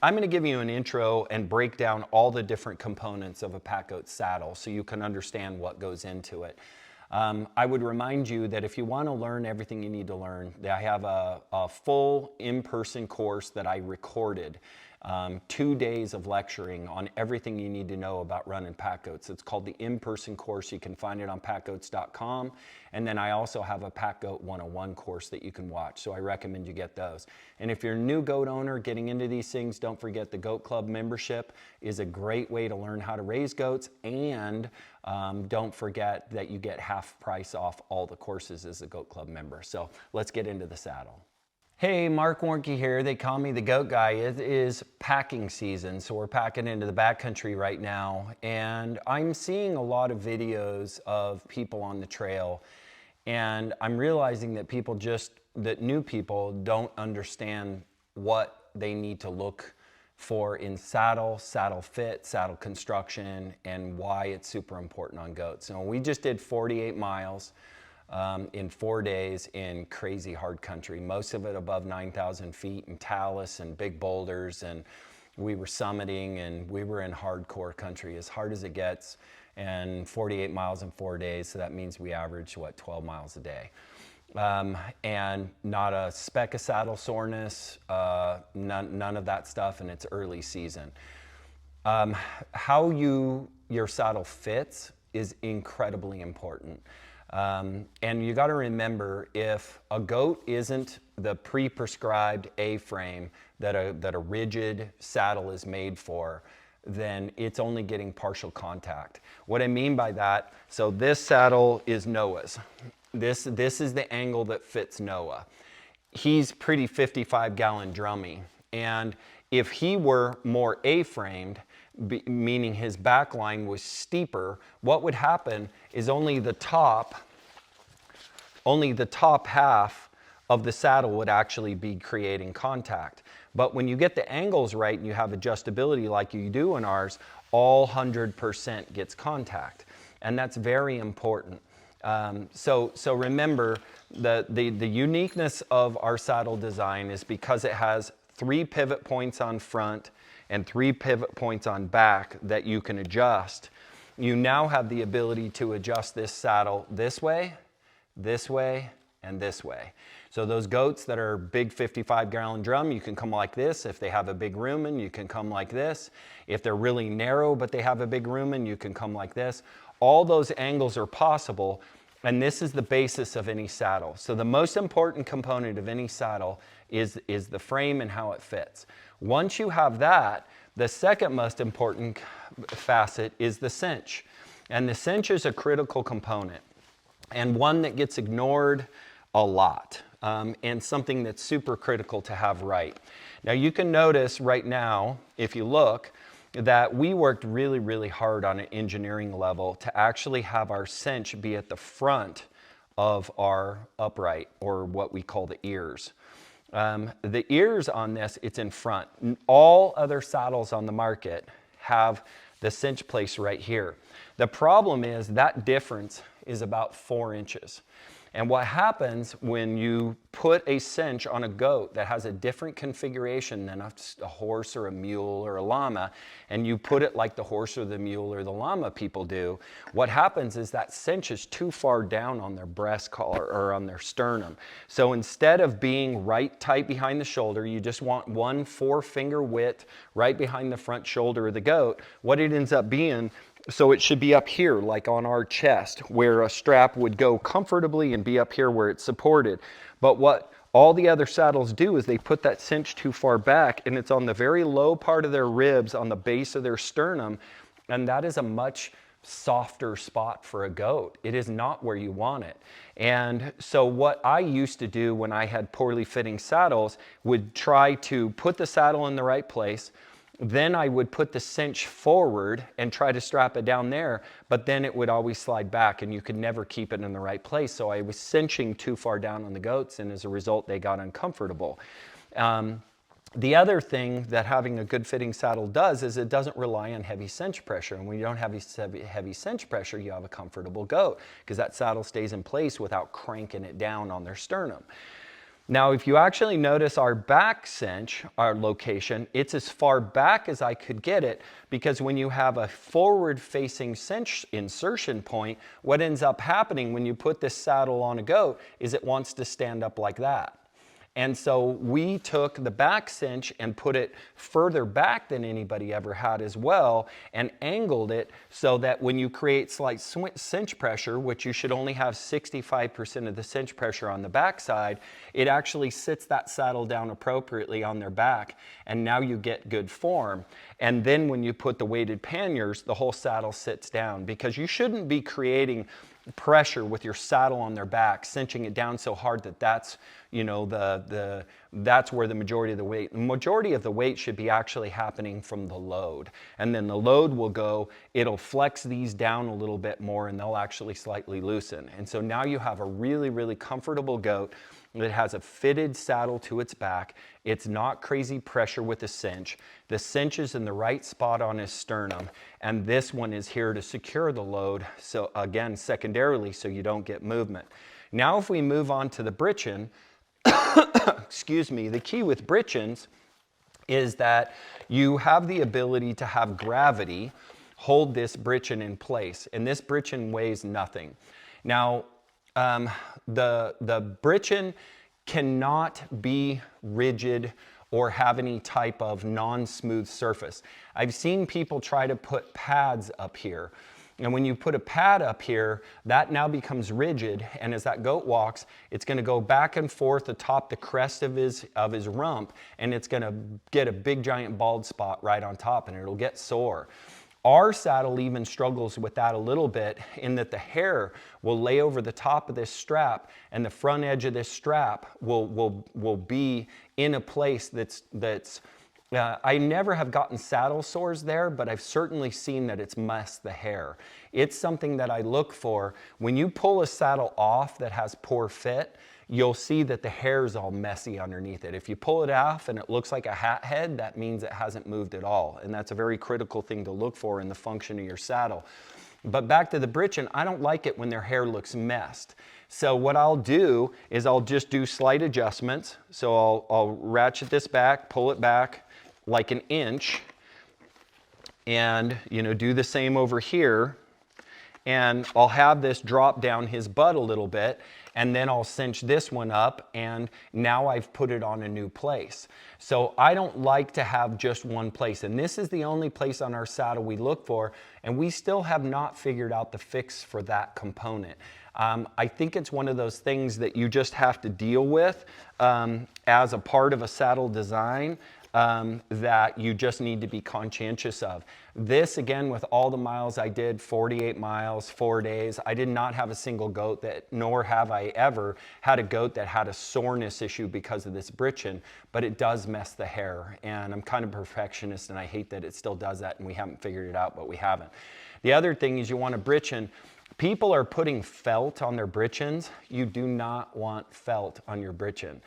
I'm gonna give you an intro and break down all the different components of a PackGoat saddle so you can understand what goes into it. I would remind you that if you want to learn everything you need to learn, I have a full in-person course that I recorded. 2 days of lecturing on everything you need to know about running PackGoats. It's called the in-person course. You can find it on PackGoats.com. And then I also have a PackGoat 101 course that you can watch. So I recommend you get those. And if you're a new goat owner getting into these things, don't forget the Goat Club membership is a great way to learn how to raise goats. And don't forget that you get half price off all the courses as a Goat Club member. So let's get into the saddle. Hey, Marc Warnke here. They call me the goat guy. It is packing season, so we're packing into the backcountry right now. And I'm seeing a lot of videos of people on the trail, and I'm realizing that new people don't understand what they need to look for in saddle fit, saddle construction, and why it's super important on goats. So we just did 48 miles. In 4 days in crazy hard country, most of it above 9,000 feet in talus and big boulders, and we were summiting and we were in hardcore country, as hard as it gets, and 48 miles in 4 days, so that means we average, 12 miles a day. And not a speck of saddle soreness, none of that stuff, and it's early season. How your saddle fits is incredibly important. And you got to remember, if a goat isn't the pre-prescribed A-frame that a rigid saddle is made for, then it's only getting partial contact. What I mean by that, so this saddle is Noah's. This is the angle that fits Noah. He's pretty 55-gallon drummy, and if he were more A-framed, meaning his back line was steeper, what would happen is only the top half of the saddle would actually be creating contact. But when you get the angles right and you have adjustability like you do in ours, all 100% gets contact. And that's very important. So remember, the uniqueness of our saddle design is because it has 3 pivot points on front and 3 pivot points on back that you can adjust. You now have the ability to adjust this saddle this way, and this way. So those goats that are big 55-gallon drum, you can come like this. If they have a big rumen, you can come like this. If they're really narrow but they have a big rumen, you can come like this. All those angles are possible, and this is the basis of any saddle. So the most important component of any saddle is the frame and how it fits. Once you have that, the second most important facet is the cinch. And the cinch is a critical component, and one that gets ignored a lot, and something that's super critical to have right. Now you can notice right now, if you look, that we worked really, really hard on an engineering level to actually have our cinch be at the front of our upright, or what we call the ears. The ears on this, it's in front. All other saddles on the market have the cinch place right here. The problem is that difference is about 4 inches. And what happens when you put a cinch on a goat that has a different configuration than a horse or a mule or a llama, and you put it like the horse or the mule or the llama people do, what happens is that cinch is too far down on their breast collar or on their sternum. So instead of being right tight behind the shoulder, you just want 1 4-finger width right behind the front shoulder of the goat. What it ends up being, so it should be up here, like on our chest, where a strap would go comfortably and be up here where it's supported. But what all the other saddles do is they put that cinch too far back, and it's on the very low part of their ribs, on the base of their sternum, and that is a much softer spot for a goat. It is not where you want it. And so what I used to do when I had poorly fitting saddles would try to put the saddle in the right place. Then I would put the cinch forward and try to strap it down there, but then it would always slide back and you could never keep it in the right place. So I was cinching too far down on the goats, and as a result, they got uncomfortable. The other thing that having a good fitting saddle does is it doesn't rely on heavy cinch pressure. And when you don't have heavy cinch pressure, you have a comfortable goat because that saddle stays in place without cranking it down on their sternum. Now, if you actually notice our back cinch, our location, it's as far back as I could get it, because when you have a forward-facing cinch insertion point, what ends up happening when you put this saddle on a goat is it wants to stand up like that. And so we took the back cinch and put it further back than anybody ever had as well, and angled it so that when you create slight cinch pressure, which you should only have 65% of the cinch pressure on the back side, it actually sits that saddle down appropriately on their back, and now you get good form. And then when you put the weighted panniers, the whole saddle sits down, because you shouldn't be creating pressure with your saddle on their back, cinching it down so hard that that's, you know, that's where the majority of the weight should be actually happening from the load. And then the load will go, it'll flex these down a little bit more, and they'll actually slightly loosen. And so now you have a really, really comfortable goat that has a fitted saddle to its back. It's not crazy pressure with the cinch. The cinch is in the right spot on his sternum, and this one is here to secure the load, so again, secondarily, so you don't get movement. Now if we move on to the britchin, excuse me, the key with britchins is that you have the ability to have gravity hold this britchin in place, and this britchin weighs nothing. Now, the britchin cannot be rigid or have any type of non-smooth surface. I've seen people try to put pads up here. And when you put a pad up here, that now becomes rigid, and as that goat walks, it's gonna go back and forth atop the crest of his rump, and it's gonna get a big giant bald spot right on top, and it'll get sore. Our saddle even struggles with that a little bit, in that the hair will lay over the top of this strap, and the front edge of this strap will be in a place that's I never have gotten saddle sores there, but I've certainly seen that it's messed the hair. It's something that I look for. When you pull a saddle off that has poor fit, you'll see that the hair is all messy underneath it. If you pull it off and it looks like a hat head, that means it hasn't moved at all. And that's a very critical thing to look for in the function of your saddle. But back to the britchin, I don't like it when their hair looks messed. So what I'll do is I'll just do slight adjustments. So I'll ratchet this back, pull it back like an inch, and do the same over here. And I'll have this drop down his butt a little bit, and then I'll cinch this one up, and now I've put it on a new place. So I don't like to have just one place, and this is the only place on our saddle we look for, and we still have not figured out the fix for that component. I think it's one of those things that you just have to deal with as a part of a saddle design. That you just need to be conscientious of. This, again, with all the miles I did, 48 miles, 4 days, I did not have a single goat that, nor have I ever had a goat that had a soreness issue because of this britchin, but it does mess the hair, and I'm kind of a perfectionist, and I hate that it still does that, and we haven't figured it out, but we haven't. The other thing is you want a britchin. People are putting felt on their britchins. You do not want felt on your britchin.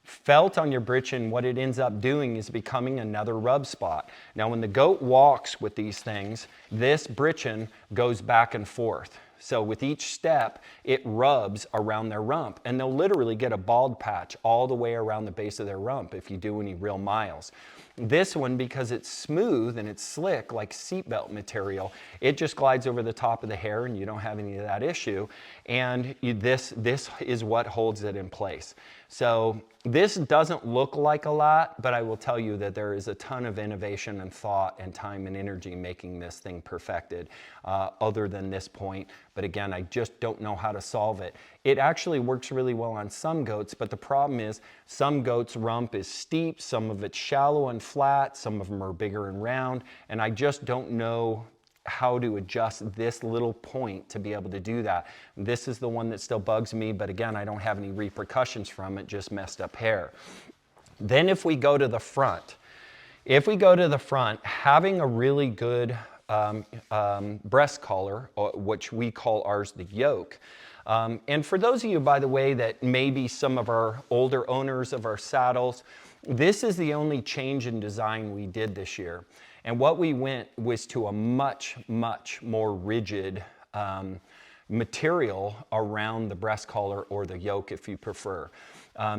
Felt on your britchin, what it ends up doing is becoming another rub spot. Now when the goat walks with these things, this britchin goes back and forth. So with each step, it rubs around their rump, and they'll literally get a bald patch all the way around the base of their rump if you do any real miles. This one, because it's smooth and it's slick like seatbelt material, it just glides over the top of the hair, and you don't have any of that issue. And this is what holds it in place. So this doesn't look like a lot, but I will tell you that there is a ton of innovation and thought and time and energy making this thing perfected other than this point. But again, I just don't know how to solve it. It actually works really well on some goats, but the problem is some goats' rump is steep, some of it's shallow and flat, some of them are bigger and round, and I just don't know how to adjust this little point to be able to do that. This is the one that still bugs me, but again, I don't have any repercussions from it, just messed up hair. Then if we go to the front, having a really good breast collar, which we call ours the yoke. And for those of you, by the way, that may be some of our older owners of our saddles, this is the only change in design we did this year. And what we went was to a much, much more rigid material around the breast collar, or the yoke if you prefer.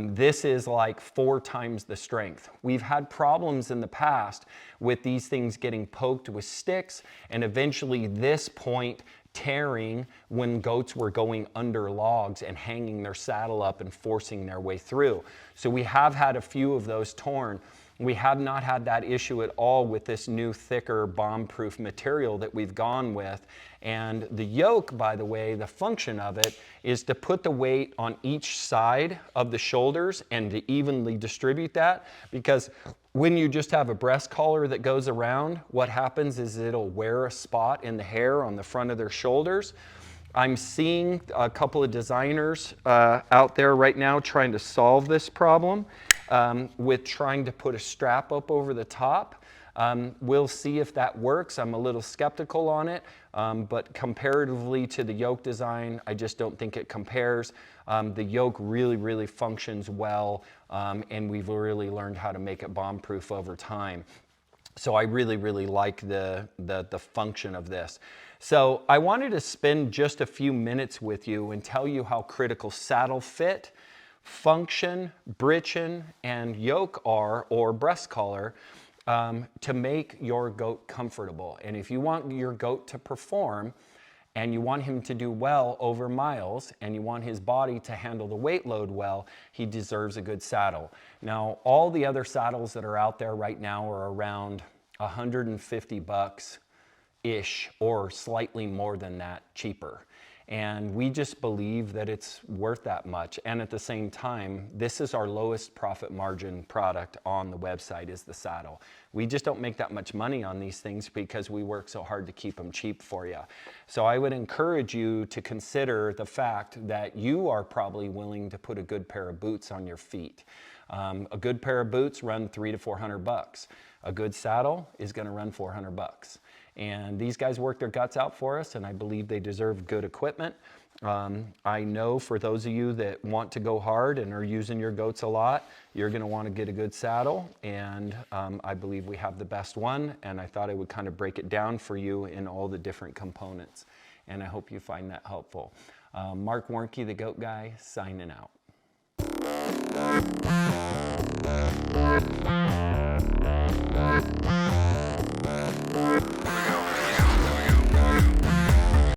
This is like 4 times the strength. We've had problems in the past with these things getting poked with sticks and eventually this point tearing when goats were going under logs and hanging their saddle up and forcing their way through. So we have had a few of those torn. We have not had that issue at all with this new thicker bomb-proof material that we've gone with. And the yoke, by the way, the function of it is to put the weight on each side of the shoulders and to evenly distribute that, because when you just have a breast collar that goes around, what happens is it'll wear a spot in the hair on the front of their shoulders. I'm seeing a couple of designers out there right now trying to solve this problem with trying to put a strap up over the top. We'll see if that works. I'm a little skeptical on it, but comparatively to the yoke design, I just don't think it compares. The yoke really functions well, and we've really learned how to make it bomb-proof over time. So I really like the function of this. So I wanted to spend just a few minutes with you and tell you how critical saddle fit, function, breeching, and yoke are, or breast collar, to make your goat comfortable. And if you want your goat to perform and you want him to do well over miles and you want his body to handle the weight load well, he deserves a good saddle. Now, all the other saddles that are out there right now are around $150-ish or slightly more than that cheaper. And we just believe that it's worth that much. And at the same time, this is our lowest profit margin product on the website, is the saddle. We just don't make that much money on these things because we work so hard to keep them cheap for you. So I would encourage you to consider the fact that you are probably willing to put a good pair of boots on your feet. A good pair of boots run $300 to $400. A good saddle is gonna run $400. And these guys work their guts out for us, and I believe they deserve good equipment. I know for those of you that want to go hard and are using your goats a lot, you're gonna wanna get a good saddle, and I believe we have the best one, and I thought I would kind of break it down for you in all the different components. And I hope you find that helpful. Marc Warnke, the Goat Guy, signing out.